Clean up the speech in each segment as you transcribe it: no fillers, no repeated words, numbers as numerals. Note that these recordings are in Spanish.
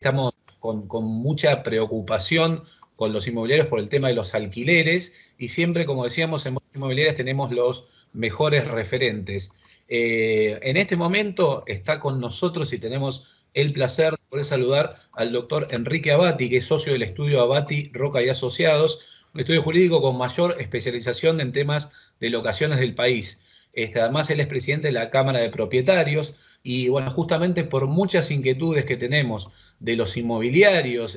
Estamos con mucha preocupación con los inmobiliarios por el tema de los alquileres y siempre, como decíamos, en Bolsa Inmobiliarias tenemos los mejores referentes. En este momento está con nosotros y tenemos el placer de poder saludar al doctor Enrique Abati, que es socio del estudio Abati, Roca y Asociados, un estudio jurídico con mayor especialización en temas de locaciones del país. Además, él es presidente de la Cámara de Propietarios y, bueno, justamente por muchas inquietudes que tenemos de los inmobiliarios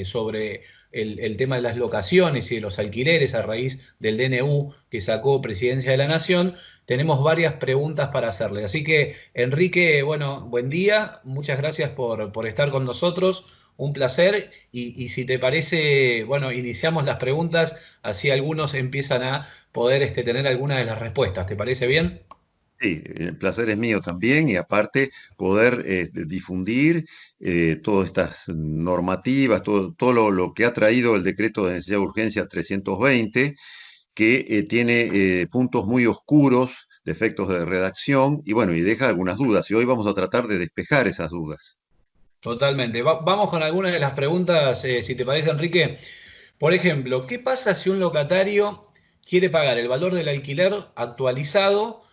sobre el tema de las locaciones y de los alquileres a raíz del DNU que sacó Presidencia de la Nación, tenemos varias preguntas para hacerle. Así que, Enrique, bueno, buen día, muchas gracias por estar con nosotros, un placer, y si te parece, bueno, iniciamos las preguntas, así algunos empiezan a poder tener algunas de las respuestas, ¿te parece bien? Sí, el placer es mío también y aparte poder difundir todas estas normativas, todo lo que ha traído el decreto de necesidad de urgencia 320, que tiene puntos muy oscuros, defectos de redacción y bueno, y deja algunas dudas y hoy vamos a tratar de despejar esas dudas. Totalmente. Vamos con algunas de las preguntas, si te parece, Enrique. Por ejemplo, ¿qué pasa si un locatario quiere pagar el valor del alquiler actualizado,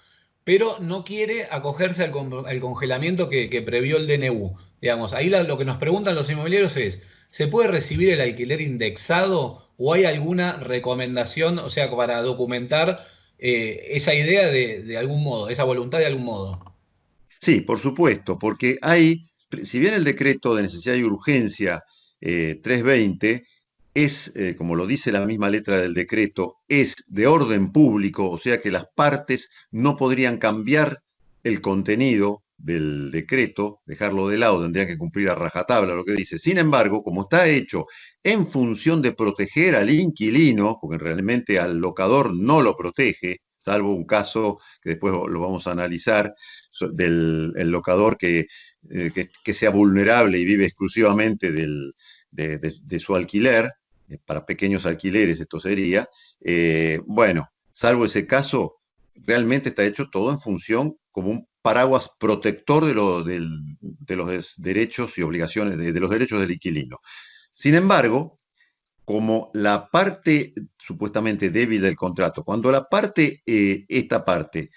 pero no quiere acogerse al congelamiento que previó el DNU? Digamos, ahí lo que nos preguntan los inmobiliarios es, ¿se puede recibir el alquiler indexado o hay alguna recomendación, o sea, para documentar esa idea de algún modo, esa voluntad de algún modo? Sí, por supuesto, porque hay, si bien el decreto de necesidad y urgencia 320 es, como lo dice la misma letra del decreto, es de orden público, o sea que las partes no podrían cambiar el contenido del decreto, dejarlo de lado, tendrían que cumplir a rajatabla lo que dice. Sin embargo, como está hecho en función de proteger al inquilino, porque realmente al locador no lo protege, salvo un caso que después lo vamos a analizar, del el locador que sea vulnerable y vive exclusivamente de su alquiler, para pequeños alquileres esto sería, bueno, salvo ese caso, realmente está hecho todo en función como un paraguas protector de los derechos y obligaciones, de los derechos del inquilino. Sin embargo, como la parte supuestamente débil del contrato, cuando esta parte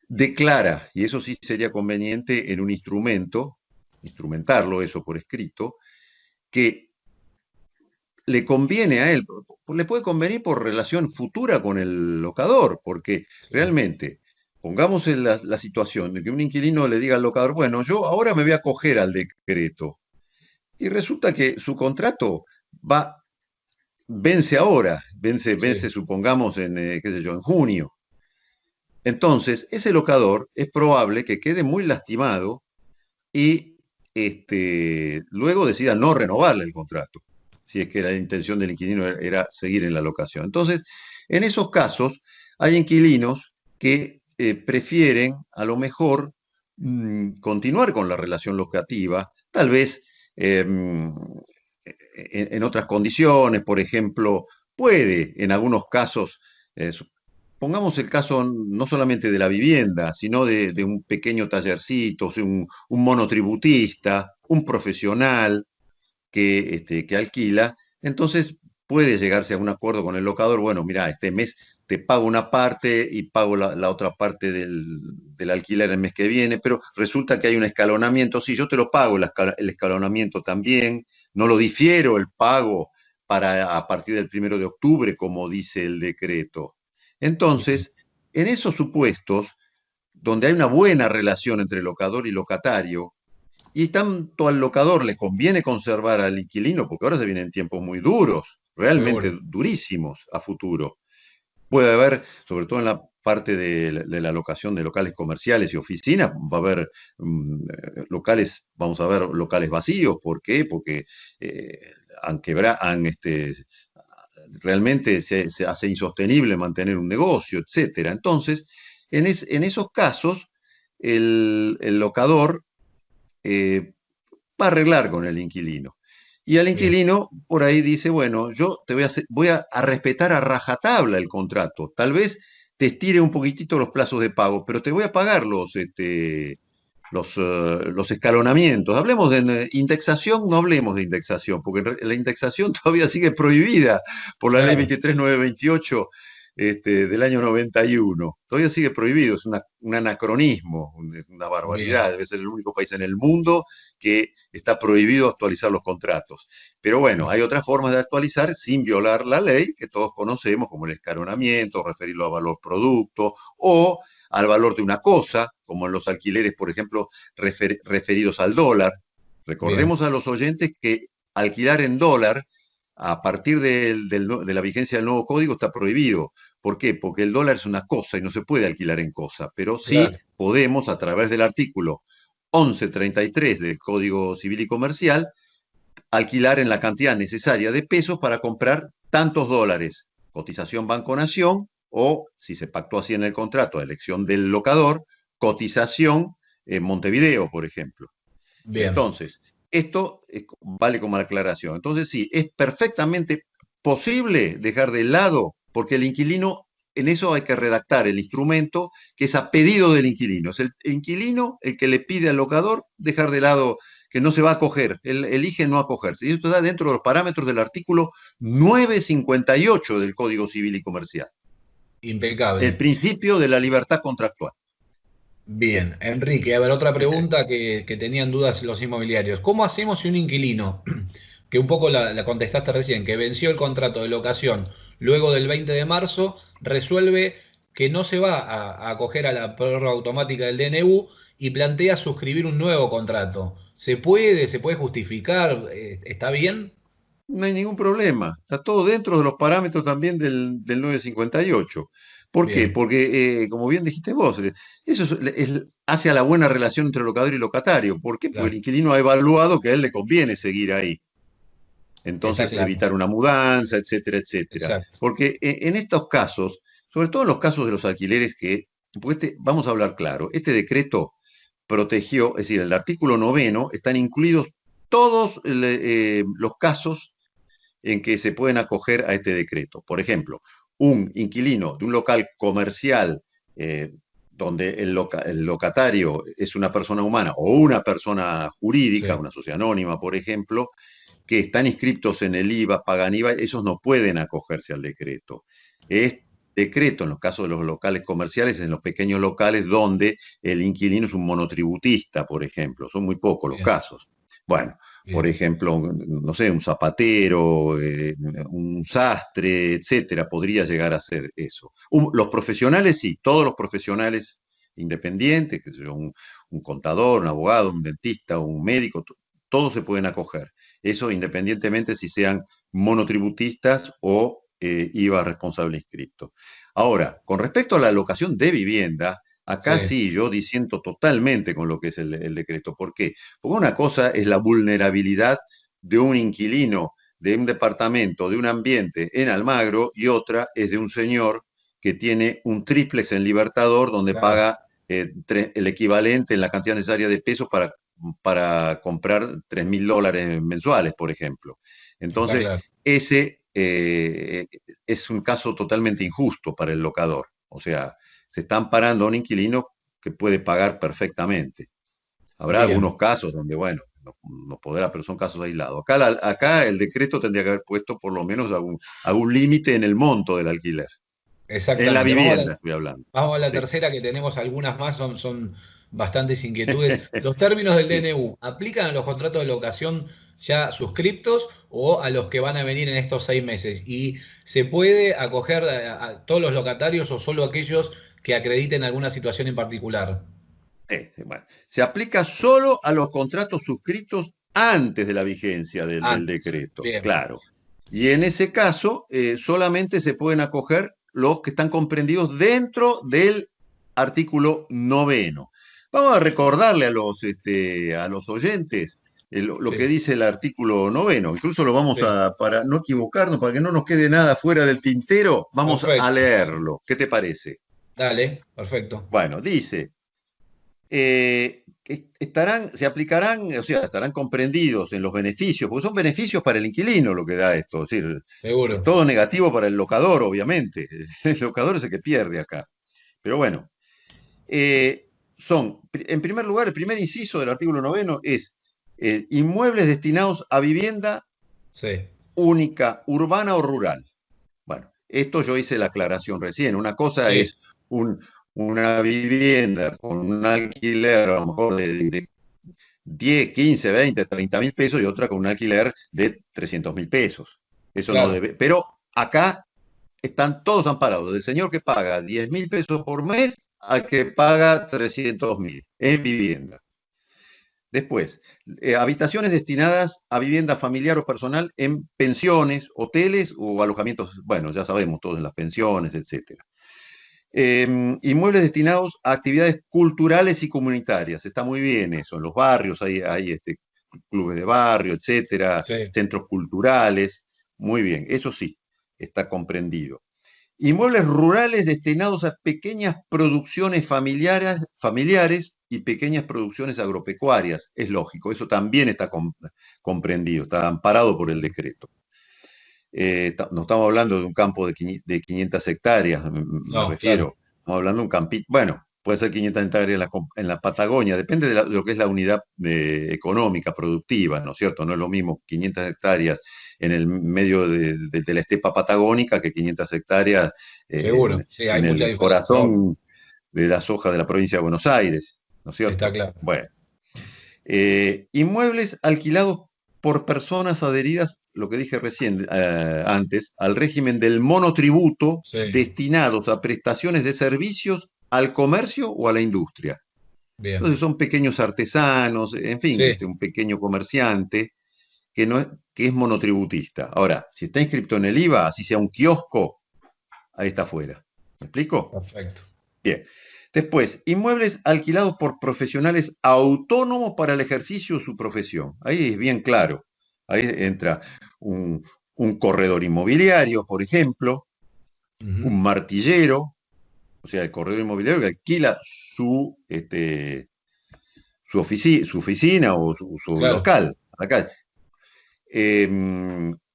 declara, y eso sí sería conveniente en un instrumento, instrumentarlo eso por escrito, que le conviene a él, le puede convenir por relación futura con el locador, porque Sí. realmente, pongamos en la situación de que un inquilino le diga al locador, bueno, yo ahora me voy a acoger al decreto, y resulta que su contrato va, vence ahora, vence Sí. supongamos en, qué sé yo, en junio. Entonces, ese locador es probable que quede muy lastimado y luego decida no renovarle el contrato, si es que la intención del inquilino era seguir en la locación. Entonces, en esos casos, hay inquilinos que prefieren a lo mejor continuar con la relación locativa, tal vez en otras condiciones, por ejemplo, puede en algunos casos, eh, pongamos el caso no solamente de la vivienda, sino de un pequeño tallercito, o sea, un monotributista, un profesional que alquila, entonces puede llegarse a un acuerdo con el locador, bueno, mira, este mes te pago una parte y pago la otra parte del alquiler el mes que viene, pero resulta que hay un escalonamiento, sí, yo te lo pago el escalonamiento también, no lo difiero el pago para a partir del 1 de octubre, como dice el decreto. Bien. Entonces, en esos supuestos, donde hay una buena relación entre locador y locatario, y tanto al locador le conviene conservar al inquilino, porque ahora se vienen tiempos muy duros, realmente Seguro. durísimos a futuro. Puede haber, sobre todo en la parte de la locación de locales comerciales y oficinas, va a haber locales, vamos a ver locales vacíos. ¿Por qué? Porque eh, realmente se hace insostenible mantener un negocio, etcétera. Entonces, en esos casos, el locador eh, va a arreglar con el inquilino. Y el Bien. inquilino por ahí dice, bueno, yo voy a respetar a rajatabla el contrato. Tal vez te estire un poquitito los plazos de pago, pero te voy a pagar los escalonamientos. Hablemos de indexación, no hablemos de indexación, porque la indexación todavía sigue prohibida por la ley Claro, 23928 del año 91. Todavía sigue prohibido, es un anacronismo, una barbaridad. bien. Debe ser el único país en el mundo que está prohibido actualizar los contratos. Pero bueno, hay otras formas de actualizar sin violar la ley, que todos conocemos, como el escalonamiento, referirlo a valor producto, o al valor de una cosa, como en los alquileres, por ejemplo, referidos al dólar. Bien, Recordemos a los oyentes que alquilar en dólar a partir de la vigencia del nuevo código está prohibido. ¿Por qué? Porque el dólar es una cosa y no se puede alquilar en cosa, pero sí claro. podemos a través del artículo 1133 del Código Civil y Comercial alquilar en la cantidad necesaria de pesos para comprar tantos dólares, cotización Banco Nación, o si se pactó así en el contrato a elección del locador, cotización en Montevideo, por ejemplo. Bien. Entonces, esto vale como aclaración. Entonces, sí, es perfectamente posible dejar de lado, porque el inquilino, en eso hay que redactar el instrumento que es a pedido del inquilino. Es el inquilino el que le pide al locador dejar de lado, que no se va a acoger, él elige no acogerse. Y esto está dentro de los parámetros del artículo 958 del Código Civil y Comercial. El Impecable. principio de la libertad contractual. Bien, Enrique, a ver, otra pregunta que tenían dudas los inmobiliarios. ¿Cómo hacemos si un inquilino, que un poco la contestaste recién, que venció el contrato de locación luego del 20 de marzo, resuelve que no se va a acoger a la prórroga automática del DNU y plantea suscribir un nuevo contrato? ¿Se puede? ¿Se puede justificar? ¿Está bien? No hay ningún problema. Está todo dentro de los parámetros también del 958. ¿Por qué? Bien, Porque, como bien dijiste vos, eso hace a la buena relación entre locador y locatario. ¿Por qué? Porque el claro, inquilino ha evaluado que a él le conviene seguir ahí. está Entonces, claro, evitar una mudanza, etcétera, etcétera. exacto. Porque en estos casos, sobre todo en los casos de los alquileres porque vamos a hablar claro, este decreto protegió, es decir, el artículo noveno, están incluidos todos los casos en que se pueden acoger a este decreto. Por ejemplo, un inquilino de un local comercial donde el locatario es una persona humana o una persona jurídica, Sí, una sociedad anónima, por ejemplo, que están inscriptos en el IVA, pagan IVA, esos no pueden acogerse al decreto. Es decreto en los casos de los locales comerciales, en los pequeños locales donde el inquilino es un monotributista, por ejemplo. Son muy pocos los bien, casos. Bueno, por bien, ejemplo, no sé, un zapatero, un sastre, etcétera, podría llegar a ser eso. Los profesionales, sí, todos los profesionales independientes, que son un contador, un abogado, un dentista, un médico, todos se pueden acoger. Eso independientemente si sean monotributistas o IVA responsable inscripto. Ahora, con respecto a la locación de vivienda, sí, acá sí yo disiento totalmente con lo que es el decreto. ¿Por qué? Porque una cosa es la vulnerabilidad de un inquilino de un departamento, de un ambiente en Almagro, y otra es de un señor que tiene un triplex en Libertador donde claro, paga el equivalente en la cantidad necesaria de pesos para comprar $3.000 mensuales, por ejemplo. está Entonces, claro. ese es un caso totalmente injusto para el locador. O sea, se está amparando a un inquilino que puede pagar perfectamente. Habrá Bien. algunos casos donde, bueno, no podrá, pero son casos aislados. Acá el decreto tendría que haber puesto por lo menos algún límite en el monto del alquiler. En la Exactamente. vivienda estoy hablando. Vamos a la Sí. tercera, que tenemos algunas más, son bastantes inquietudes. ¿Los términos del Sí. DNU aplican a los contratos de locación ya suscriptos o a los que van a venir en estos 6 meses? ¿Y se puede acoger a todos los locatarios o solo aquellos que acrediten alguna situación en particular? Bueno, se aplica solo a los contratos suscritos antes de la vigencia del Antes. decreto, Bien, claro. Y en ese caso, solamente se pueden acoger los que están comprendidos dentro del artículo noveno. Vamos a recordarle a los oyentes lo que sí, dice el artículo noveno. Incluso lo vamos sí. para no equivocarnos, para que no nos quede nada fuera del tintero, vamos a Perfecto. leerlo. ¿Qué te parece? Dale, perfecto. Bueno, dice se aplicarán, o sea, estarán comprendidos en los beneficios, porque son beneficios para el inquilino lo que da esto, es decir, es Seguro. todo negativo para el locador, obviamente. El locador es el que pierde acá. Pero bueno, eh, son, en primer lugar, el primer inciso del artículo 9 es inmuebles destinados a vivienda Sí, única, urbana o rural. Bueno, esto yo hice la aclaración recién. Una cosa sí, es una vivienda con un alquiler a lo mejor de 10, 15, 20, 30 mil pesos y otra con un alquiler de 300 mil pesos. Eso no claro, debe. Pero acá están todos amparados, del señor que paga 10 mil pesos por mes al que paga 300 mil en vivienda. Después, habitaciones destinadas a vivienda familiar o personal en pensiones, hoteles o alojamientos, bueno, ya sabemos todos en las pensiones, etcétera. Inmuebles destinados a actividades culturales y comunitarias. Está muy bien eso. En los barrios hay clubes de barrio, etcétera, sí, centros culturales. Muy bien, eso sí, está comprendido. Inmuebles rurales destinados a pequeñas producciones familiares y pequeñas producciones agropecuarias. Es lógico, eso también está comprendido, está amparado por el decreto. No estamos hablando de un campo de 500 hectáreas, me no, claro, refiero. Estamos hablando de un campito, bueno, puede ser 500 hectáreas en la Patagonia, depende de lo que es la unidad económica, productiva, ¿no es cierto? No es lo mismo 500 hectáreas en el medio de la estepa patagónica que 500 hectáreas seguro, sí, hay en mucha el diferencia, obvio, corazón de la soja de la provincia de Buenos Aires, ¿no es está cierto? claro. Bueno. Inmuebles alquilados por personas adheridas, lo que dije recién antes, al régimen del monotributo Sí, destinados a prestaciones de servicios al comercio o a la industria. bien, Entonces son pequeños artesanos, en fin, sí, un pequeño comerciante que, no es, que es monotributista. Ahora, si está inscrito en el IVA, así sea un kiosco, ahí está fuera. ¿Me explico? perfecto. Bien. Después, inmuebles alquilados por profesionales autónomos para el ejercicio de su profesión. Ahí es bien claro. Ahí entra un, un corredor inmobiliario, por ejemplo, Ujú, un martillero, o sea, el corredor inmobiliario que alquila su oficina o su claro, local a la calle.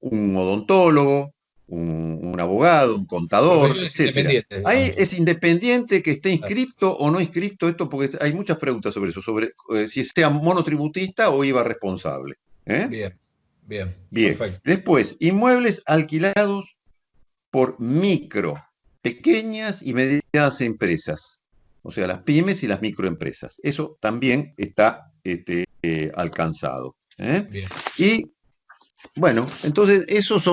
Un odontólogo, un abogado, un contador, profesiones etcétera. independientes, Ahí digamos. es independiente que esté Claro, inscripto o no inscripto esto, porque hay muchas preguntas sobre eso, sobre si sea monotributista o IVA responsable. ¿Eh? bien, bien, Bien. perfecto. Después, inmuebles alquilados por pequeñas y medianas empresas, o sea, las pymes y las microempresas. Eso también está alcanzado. ¿Eh? Bien. Y bueno, entonces esos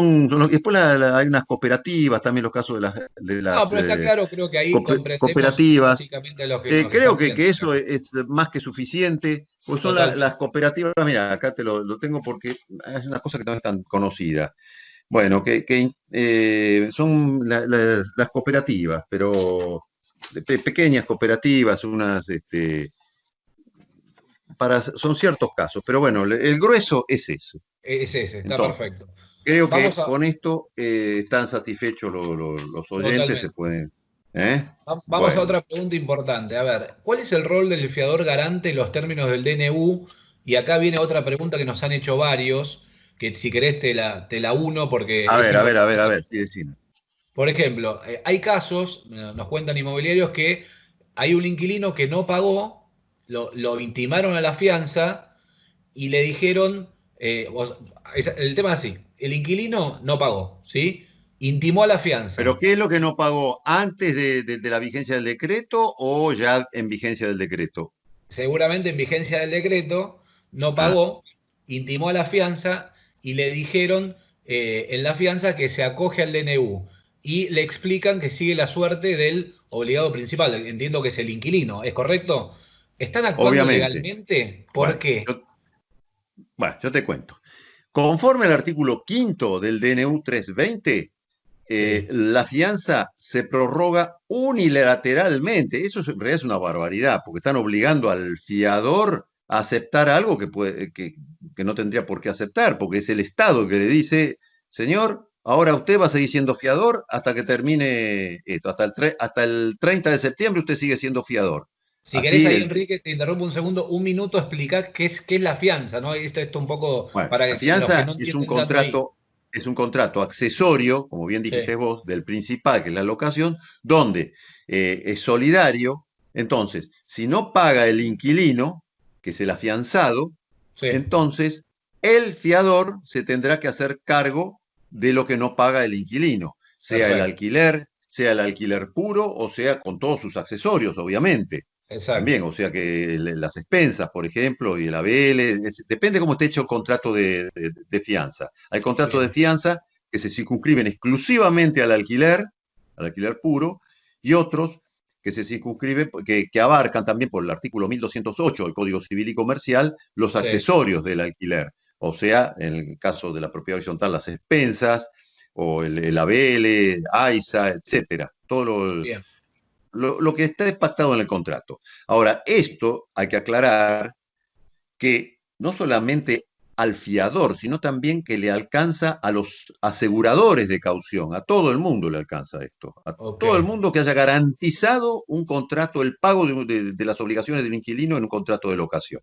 después hay unas cooperativas, también los casos de No, las pero está claro, creo que ahí comprendemos cooperativas. básicamente lo que Creo están que viendo, eso digamos. es más que suficiente, pues son las Totalmente. cooperativas, mira, acá lo tengo porque es una cosa que no es tan conocida. Bueno, son las cooperativas, pero pequeñas cooperativas, son ciertos casos, pero bueno, el grueso es eso. Es ese, está Entonces, perfecto. creo que Vamos a, con esto están satisfechos los oyentes, se totalmente. pueden. ¿Eh? Vamos a Bueno, otra pregunta importante. A ver, ¿cuál es el rol del fiador garante en los términos del DNU? Y acá viene otra pregunta que nos han hecho varios, que si querés te la uno porque a es ver, a ver, a importante. ver, a ver, sí, decime. Por ejemplo, hay casos, nos cuentan inmobiliarios, que hay un inquilino que no pagó, lo intimaron a la fianza y le dijeron, el tema es así, el inquilino no pagó, ¿sí? Intimó a la ¿Pero fianza. qué es lo que no pagó antes de la vigencia del decreto o ya en vigencia del decreto? Seguramente en vigencia del decreto, no Ah, pagó, intimó a la fianza y le dijeron en la fianza que se acoge al DNU y le explican que sigue la suerte del obligado principal, entiendo que es el inquilino, ¿es correcto? ¿Están actuando obviamente. legalmente? ¿Por Bueno, qué? yo te cuento. Conforme al artículo quinto del DNU 320, Sí, la fianza se prorroga unilateralmente. Eso en realidad es una barbaridad, porque están obligando al fiador a aceptar algo que no tendría por qué aceptar, porque es el Estado que le dice, señor, ahora usted va a seguir siendo fiador hasta que termine esto, hasta el 30 de septiembre usted sigue siendo fiador. si querés Así, ahí, Enrique, te interrumpo un segundo, un minuto, explicar qué es la fianza, ¿no? Esto un poco bueno, para la los que fianza no entienden tanto ahí. es un contrato accesorio, como bien Sí, dijiste vos, del principal, que es la locación, donde es solidario, Entonces, si no paga el inquilino, que es el afianzado, Sí, entonces el fiador se tendrá que hacer cargo de lo que no paga el inquilino, perfecto. sea el alquiler puro o sea con todos sus accesorios, obviamente. Exacto. También, o sea que las expensas, por ejemplo, y el ABL, depende cómo esté hecho el contrato de fianza. Hay contratos de Bien. fianza que se circunscriben exclusivamente al alquiler puro, y otros que se circunscriben, que abarcan también por el artículo 1208 del Código Civil y Comercial los Sí, accesorios del alquiler. O sea, en el caso de la propiedad horizontal, las expensas, o el ABL, AISA, etcétera. Todo bien. lo que está pactado en el contrato. Ahora, esto hay que aclarar que no solamente al fiador, sino también que le alcanza a los aseguradores de caución, a todo el mundo le alcanza esto, a Ok. todo el mundo que haya garantizado un contrato, el pago de las obligaciones del inquilino en un contrato de locación.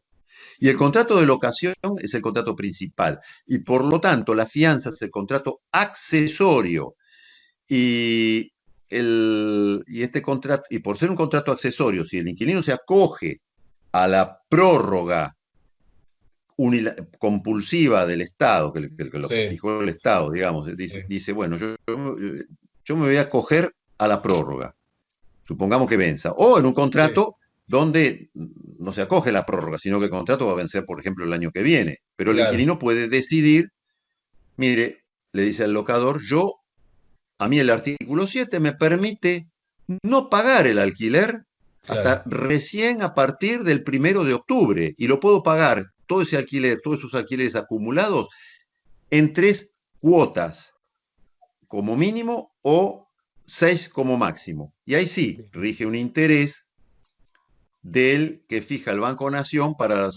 Y el contrato de locación es el contrato principal, y por lo tanto la fianza es el contrato accesorio. Y, este contrato, y por ser un contrato accesorio, si el inquilino se acoge a la prórroga compulsiva del Estado, que lo que Sí, fijó el Estado, digamos, sí, dice bueno, yo me voy a acoger a la prórroga, supongamos que venza, o en un sí, contrato donde no se acoge la prórroga, sino que el contrato va a vencer, por ejemplo, el año que viene, pero el claro, inquilino puede decidir, mire, le dice al locador, a mí el artículo 7 me permite no pagar el alquiler hasta claro. recién a partir del 1 de octubre, y lo puedo pagar todo ese alquiler, todos esos alquileres acumulados en 3 cuotas como mínimo o 6 como máximo. Y ahí sí, Bien. rige un interés del que fija el Banco Nación para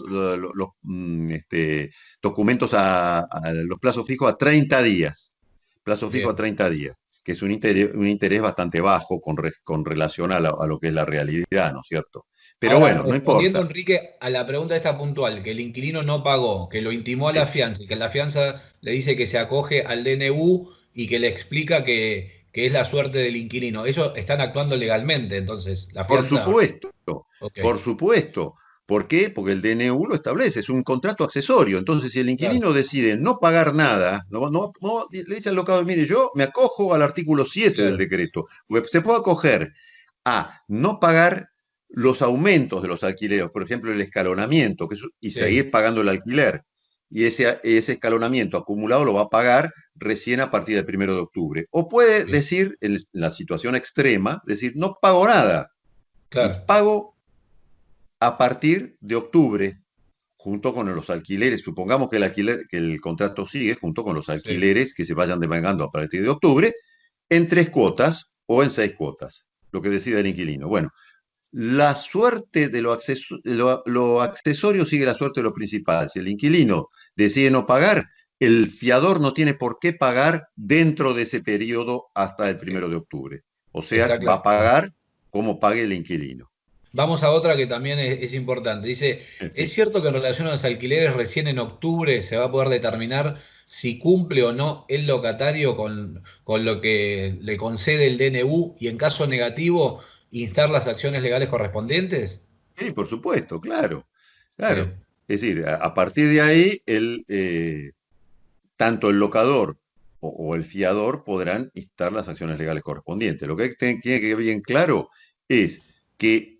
documentos a los plazos fijos a 30 días. Plazo fijo a Bien. 30 días, que es un interés bastante bajo con relación a lo que es la realidad, ¿no es cierto? Pero Ahora, bueno, no respondiendo, importa. Enrique, a la pregunta esta puntual, que el inquilino no pagó, que lo intimó a la Sí. fianza y que la fianza le dice que se acoge al DNU y que le explica que es la suerte del inquilino. Eso están actuando legalmente, entonces, la Por fianza. supuesto, Ok, por supuesto. ¿Por qué? Porque el DNU lo establece, es un contrato accesorio. Entonces, si el claro, inquilino decide no pagar nada, le dice al locador, mire, yo me acojo al artículo 7 del claro, decreto, porque se puede acoger a no pagar los aumentos de los alquileres, por ejemplo, el escalonamiento, y sí, seguir pagando el alquiler. Y ese escalonamiento acumulado lo va a pagar recién a partir del 1 de octubre. O puede bien, decir, en la situación extrema, decir, no pago nada y claro, pago a partir de octubre, junto con los alquileres. Supongamos que que el contrato sigue junto con los sí. alquileres que se vayan devengando a partir de octubre, en 3 cuotas o en 6 cuotas, lo que decida el inquilino. Bueno, la suerte de lo accesorio sigue la suerte de lo principal. Si el inquilino decide no pagar, el fiador no tiene por qué pagar dentro de ese periodo hasta el Bien, 1 de octubre. O sea, está va a clarísimo. pagar como pague el inquilino. Vamos a otra que también es importante. Dice, ¿es Sí. cierto que en relación a los alquileres recién en octubre se va a poder determinar si cumple o no el locatario con lo que le concede el DNU y en caso negativo instar las acciones legales correspondientes? Sí, por supuesto, claro, claro. Bien, Es decir, a partir de ahí, tanto el locador o el fiador podrán instar las acciones legales correspondientes. Lo que tiene que quedar bien claro es que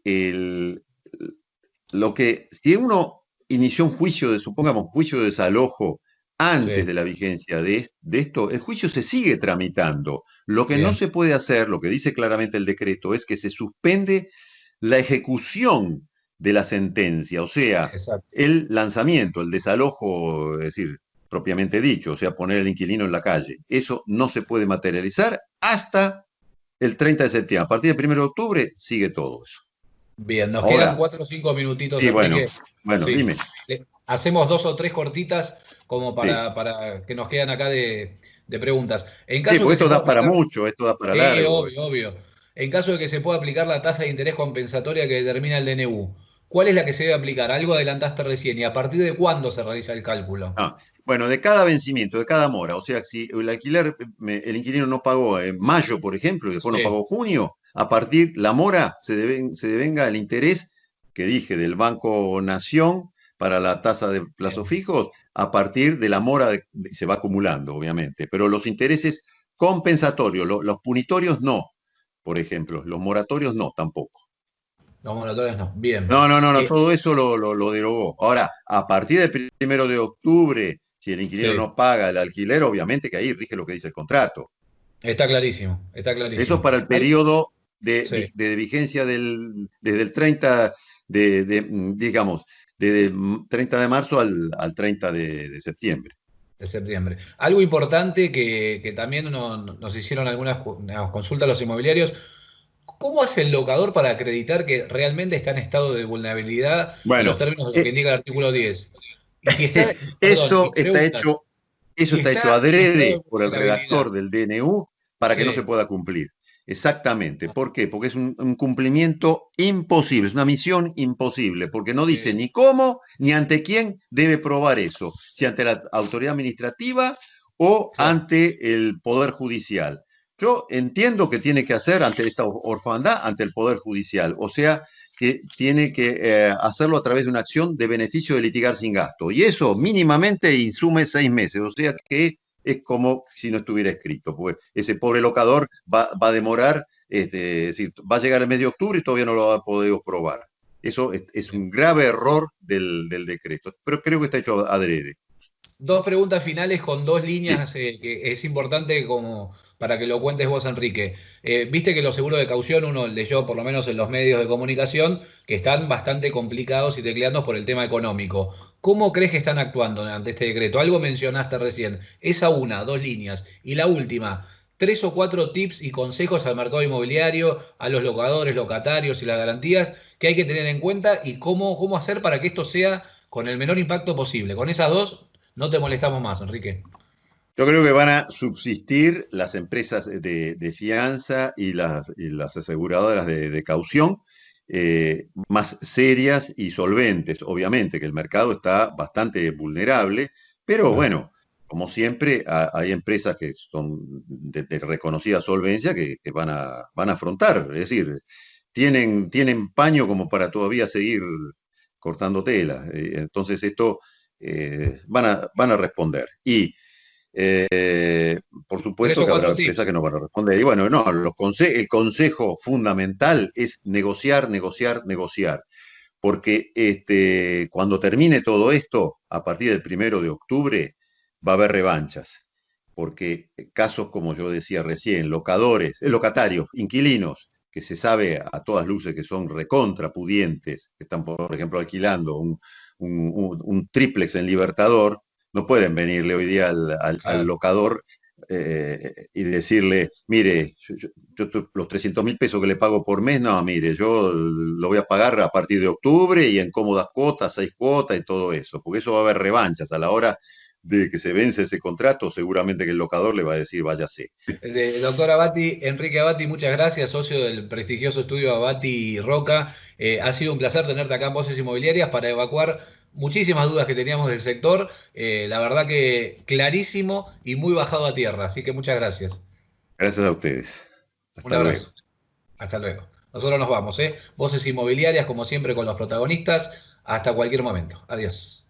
si uno inició un juicio supongamos, juicio de desalojo antes sí, de la vigencia de esto, el juicio se sigue tramitando. Lo que no bien, se puede hacer, lo que dice claramente el decreto, es que se suspende la ejecución de la sentencia, o sea, exacto. el lanzamiento, el desalojo, es decir, propiamente dicho, o sea, poner al inquilino en la calle. Eso no se puede materializar hasta el 30 de septiembre. A partir del 1 de octubre sigue todo eso. Bien, nos quedan Ahora, 4 o 5 minutitos, sí, Enrique. bueno, Sí, dime. hacemos 2 o 3 cortitas como Sí, para que nos quedan acá de preguntas. En sí, caso de porque que se esto pueda da para aplicar. mucho, esto da para Sí, largo. obvio, obvio. En caso de que se pueda aplicar la tasa de interés compensatoria que determina el DNU, ¿cuál es la que se debe aplicar? Algo adelantaste recién. ¿Y a partir de cuándo se realiza el cálculo? Ah, bueno, de cada vencimiento, de cada mora, o sea, si el inquilino no pagó en mayo, por ejemplo, y después no Sí, pagó junio, a partir, la mora se devenga el interés que dije del Banco Nación para la tasa de plazos fijos, a partir de la mora se va acumulando, obviamente, pero los intereses compensatorios, los punitorios no, por ejemplo, los moratorios no, tampoco. Los moratorios no. Bien. No, todo eso lo derogó. Ahora, a partir del 1 de octubre, si el inquilino Sí, no paga el alquiler, obviamente que ahí rige lo que dice el contrato. está clarísimo, está Eso es clarísimo. para el periodo Sí, de vigencia desde el 30 digamos, desde el 30 de marzo al 30 de septiembre. de septiembre. Algo importante que también nos hicieron algunas consultas a los inmobiliarios. ¿Cómo hace el locador para acreditar que realmente está en estado de vulnerabilidad en los Bueno, términos de lo que indica el artículo 10? Y si está, perdón, y eso está preguntan, hecho, eso si está hecho está en estado adrede de por el vulnerabilidad, redactor del DNU para que no se sí, pueda cumplir. Exactamente. ¿Por qué? Porque es un cumplimiento imposible, es una misión imposible, porque no dice sí, ni cómo ni ante quién debe probar eso, si ante la autoridad administrativa o claro, ante el Poder Judicial. Yo entiendo que tiene que hacer ante esta orfandad, ante el Poder Judicial, o sea, que tiene que hacerlo a través de una acción de beneficio de litigar sin gasto. Y eso mínimamente insume 6 meses, o sea que es como si no estuviera escrito, pues ese pobre locador va a demorar, es decir, va a llegar el mes de octubre y todavía no lo va a poder probar. Eso es bien. un grave error del decreto, pero creo que está hecho adrede. Dos preguntas finales con dos Sí, líneas que es importante como para que lo cuentes vos, Enrique. Viste que los seguros de caución uno leyó, por lo menos en los medios de comunicación, que están bastante complicados y tecleados por el tema económico. ¿Cómo crees que están actuando ante este decreto? Algo mencionaste recién. Esa una, dos líneas. Y la última, tres o cuatro tips y consejos al mercado inmobiliario, a los locadores, locatarios y las garantías que hay que tener en cuenta y cómo hacer para que esto sea con el menor impacto posible. Con esas dos no te molestamos más, Enrique. yo creo que van a subsistir las empresas de fianza y las aseguradoras de caución más serias y solventes. Obviamente que el mercado está bastante vulnerable, pero Claro. bueno, como siempre, hay empresas que son de reconocida solvencia que van a afrontar. Es decir, tienen paño como para todavía seguir cortando tela. Entonces, esto van a responder. Y por Tres supuesto o que habrá cuatro empresas que tips. no van a responder. Y bueno, no, el consejo fundamental es negociar, negociar, negociar. Porque cuando termine todo esto, a partir del 1 de octubre, va a haber revanchas. Porque casos, como yo decía recién, locatarios, inquilinos, que se sabe a todas luces que son recontrapudientes, que están, por ejemplo, alquilando un triplex en Libertador, no pueden venirle hoy día al Claro. locador y decirle, mire, los 300.000 pesos que le pago por mes, no, mire, yo lo voy a pagar a partir de octubre y en cómodas cuotas, 6 cuotas y todo eso, porque eso va a haber revanchas a la hora de que se vence ese contrato, seguramente que el locador le va a decir, váyase. Doctor Abati, Enrique Abati, muchas gracias, socio del prestigioso estudio Abati Roca. Ha sido un placer tenerte acá en Voces Inmobiliarias para evacuar muchísimas dudas que teníamos del sector. La verdad que clarísimo y muy bajado a tierra, así que muchas gracias. Gracias a ustedes. Un Hasta luego. abrazo. Hasta luego. Nosotros nos vamos, ¿eh? Voces Inmobiliarias, como siempre, con los protagonistas. Hasta cualquier momento. Adiós.